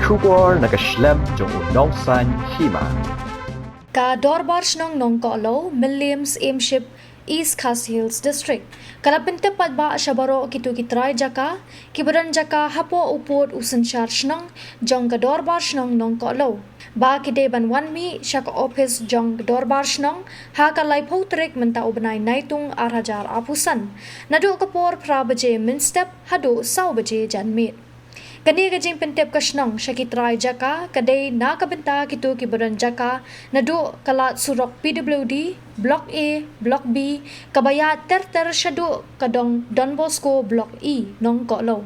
Shubor nakaslem jong unong san hima. Ka dorbar shnong nong kolo Williams Aimship East Khas Hills District. Kalapinte padba shabaro kitu kitray jaka kibaran jaka hapo upod usanshar shnong jong ka dorbar shnong nong kolo. Ba kide ban wanmi shaka office jong dorbar shnong ha ka lai potrik menta ubnai naitung arhajar apusan. Nadu kapor prabaje minstep hadu saw baje janmit. Kani gajing pentep kasnong syakitray jaka kadai nakabenta kitu kibaran jaka nadu kalat surok PWD Block A Block B kabaya ter syadu kadong Don Bosco Block E nong kolo.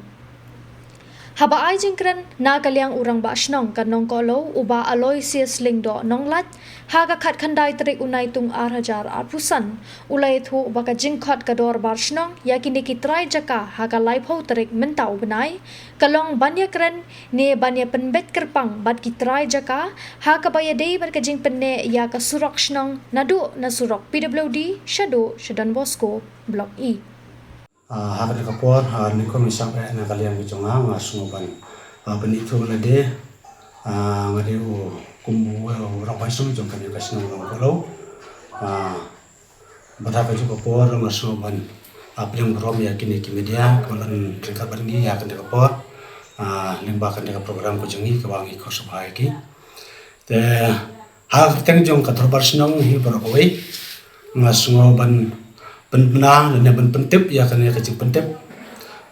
Haba ay jingkren na kaliang urang ba asnong kanong kolo uba Aloysius Lingdo nong lat haga khat khandai trik unai tung arhajar apusan ulai thu uba ka jingkhat kador bar asnong yakini kitrai jaka haga laipho trik mentau benai kalong banya kren ne banya penbet kerpang bat kitrai jaka haga baya dei bar ka jing penne ya ka surok asnong nadu na surok PWD Shadow Don Bosco Block E. Hakan kapor ni ko misang na kalian biconga nga sunguban benito lade ngade kumu orang pasung jong kan kasno ngom kolo bata ka juga kapor nga sunguban apling rom ya kini media kolan tingkat bangi ya kan kapor limbakan dengan program ko jengi ke bangi ko subhai ki te hal teng jong ka thorbar snong hi barokoi nga sunguban penbenang dan pentip ya kan ya kecil pentip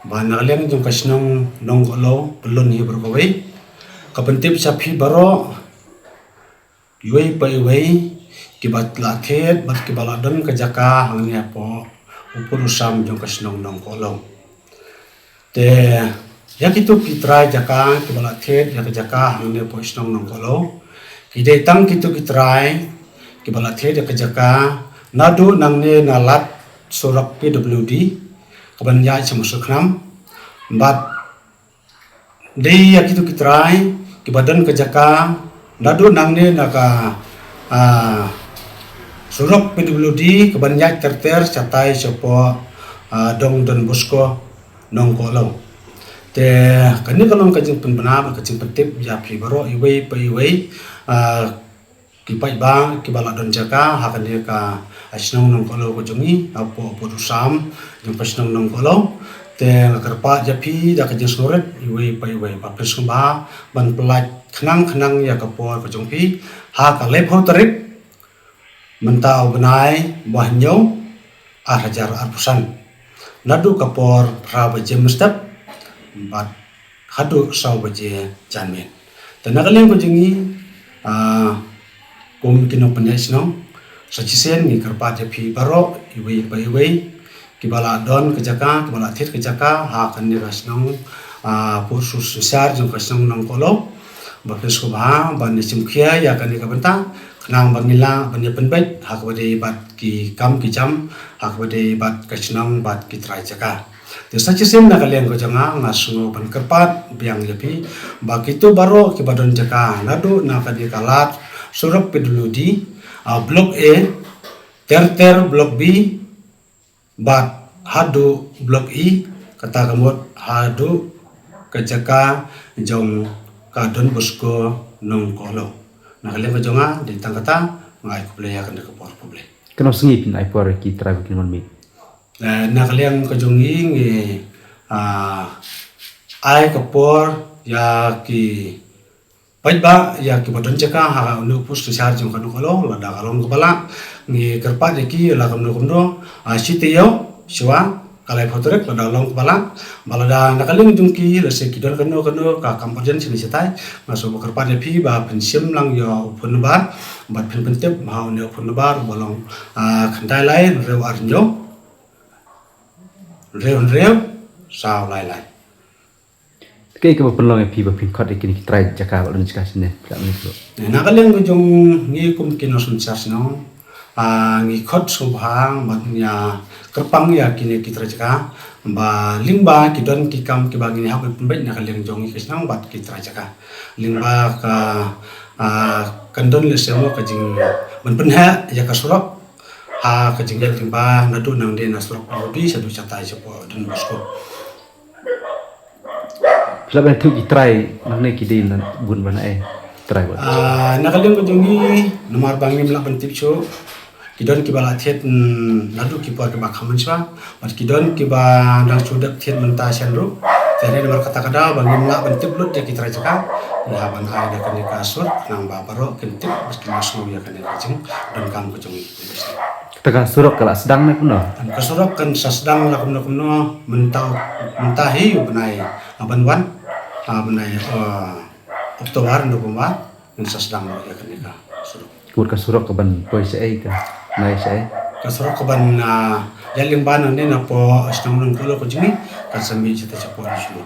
mana kalian jom kasnong nong kolo belum ni berkawai kapentip sapi baro yuai pai wai kibat laket bat kibaladan kejaka hangnya po upur usam jom kasnong nong kolo te ya kitu kitra jaka kibalaket ya kejaka hangnya po isnong nong kolo kidai tang kitu kitrai kibalaket ya kejaka nadu nangne nalat surak PWD kebanyakan semusuk enam bat dia kitu kitrai kibadan kejaka nadu nangne naka surak PWD kebanyakan terter catai sepo dong Don Bosco nong kolo te kani kalong kajing penbenar kajing pentip ya pi baro iwei pa iwei kipai bang kibala don jaka hakan dia ka asnong nong kolo ko jongi apo sam jong pasnong nong kolo te ngakarpa japi da ka jeng soret iwe pai we pa presumba ban pelat khnang ya kapor ko jongpi ha ka lep ho tarik mentau benai bahnyo arhajar arpusan nadu kapor pra baje mustap bat hadu saw baje janmen tenagaleng ko jongi kum kino penyesnong sacisen ni karpat japi baro iwe kibala don kejaka kibala thit kejaka ha kan ni rasnong pursus susar jong kasnong nong kolo bapes ko ba ban ni simkhia ya kan ni kabenta khnang bangila ban ni penbet ha ko de bat ki kam ki jam ha ko de bat kasnong bat ki trai jaka te sacisen na kalian ko janga ngasungo ban karpat biang japi bakitu baro kibadon jaka nadu na kadi kalat surak PWD Blok A ter Blok B bat hadu Blok E kata kamut hadu kejaka jong ka Don Bosco nong kolo na kalian kajonga di tangkata ngai ko playa kan ke por problem Kenapa sengi pin ai por ki travel kin mi. na kalian kajongi ngi ai ke por ya ki Baiklah, ya kibadan cekah ha unu pus kesar jong kanu kalo lada kalong kepala ni kerpat jeki la kamno sitio siwa kalai fotorek lada long kepala balada nakaling jungki rese kidon kanu ka kampojen sini setai masuk kerpat jepi ba pensim lang yo punbar bat pentep ma unu punbar bolong khandai lai rew arnyo rew saw lai Kaya ka pelong pi ba pin khot ikini kitrai jaka ba lunch ka sine pla ni lo. Na kaleng jong ngi kum kinosun sasno ngi khot subhang bat nya kerpang ya kini kitra jaka ba limba kidon kikam kibangini ha pun bet na kaleng jong ngi kisnang bat kitra jaka limba ka kandon le semo ka jing ban penha ya ka surok ha ka jing limba nadu nang de na surok bi sadu catai sepo Don Bosco Sebab yang tu kita try nang ni kidin dan bun bana try buat. Nakalim ko jungi nomor bangni melak pentip show. Kidon kiba lathet nadu kiba ke bakaman swa. Mas kidon kiba dang sudak thet menta senro. Tene nomor kata-kata bangni melak pentip lut ya kita jaka. Ya ban hai da kan kasur nang babaro kentip meski masuk ya kan kacing dan kam ko jungi. Tekan surok kalau sedang ni kuno. Kasurok kan sasdang lakum mentahi benai abanwan benai Oktober November dan sasdang ya kan nikah surok. Kur ka surok ka ban poi sai ka. Nai sai. Kasurok kaban jaling banan ni na po asnang nang kulo ko jimi kasami cita capo di sulu.